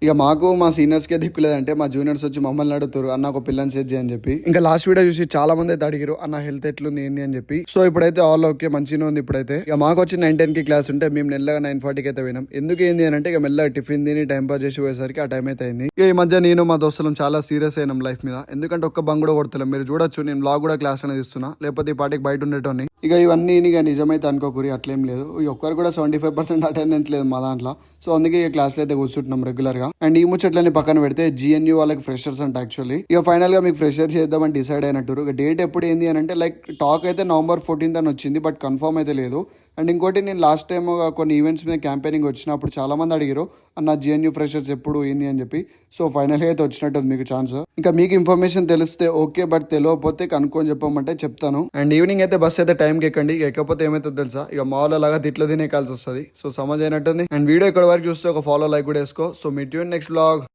ఇక మాకు మా సీనియర్స్ కే దిక్కులేదంటే మా జూనియర్స్ వచ్చి మమ్మల్ని అడుగుతారు అన్న ఒక పిల్లని సెట్ చేయని చెప్పి. ఇంకా లాస్ట్ వీడియో చూసి చాలా మంది అయితే అడిగారు అన్న హెల్త్ ఎట్లుంది ఏంది అని చెప్పి. సో ఇప్పుడైతే ఆల్ ఓకే మంచిగా ఉంది. ఇప్పుడైతే ఇక మాకు వచ్చి 9:10 కి క్లాస్ ఉంటే మేము నెల్లగా 9:40కి అయితే పోయినాం. ఎందుకు ఏంది అని అంటే ఇక మెల్లగా టిఫిన్ తిని టైం పాస్ చేసి పోయేసరికి ఆ టైం అయితే అయింది. ఇక ఈ మధ్య నేను మా దోస్తులం చాలా సీరియస్ అయినాం లైఫ్ మీద. ఎందుకంటే ఒక్క బంగ్ కూడా కొడతలేం. మీరు చూడొచ్చు నేను బ్లాగ్ కూడా క్లాస్ అనేది ఇస్తున్నా, లేకపోతే ఈ పాటికి బయట ఉండేటోని. ఇక ఇవన్నీ ఇక నిజమైతే అనుకోకూరి అట్లేం లేదు. ఒక్కరు కూడా 75% అటెండెన్స్ లేదు మా దాంట్లో. సో అందుకే ఈ క్లాస్లో అయితే కూర్చుంటున్నాం రెగ్యులర్ గా. అండ్ ఈ ముచ్చట్లని పక్కన పెడితే జిఎన్యూ వాళ్ళకి ఫ్రెషర్స్ అంటే యాక్చువల్లీ ఇక ఫైనల్ గా మీకు ఫ్రెషర్ చేద్దామని డిసైడ్ అయినట్టు. ఇక డేట్ ఎప్పుడు ఏంది అని అంటే లైక్ టాక్ అయితే November 14th అని వచ్చింది, బట్ కన్ఫర్మ్ అయితే లేదు. అండ్ ఇంకోటి నేను లాస్ట్ టైం కొన్ని ఈవెంట్స్ మీద క్యాంపెయినింగ్ వచ్చినప్పుడు చాలా మంది అడిగారు అన్న జిఎన్యూ ఫ్రెషర్స్ ఎప్పుడు ఏంది అని చెప్పి. సో ఫైనల్గా అయితే వచ్చినట్టు మీకు ఛాన్స్. ఇంకా మీకు ఇన్ఫర్మేషన్ తెలిస్తే ఓకే, బట్ తెలియకపోతే కనుక్కొని చెప్పమంటే చెప్తాను. అండ్ ఈవినింగ్ అయితే బస్ అయితే టైంకి ఎక్కండి. ఎక్కపోతే ఏమైతుంది తెలుసా, ఇక మాల్ లాగా తిట్లు తినే కాల్సి వస్తుంది. సో సమజ్ అయినట్టుంది. అండ్ వీడియో ఇక్కడ వరకు చూస్తే ఒక ఫాలో లైక్ కూడా వేసుకో. So meet you next blog.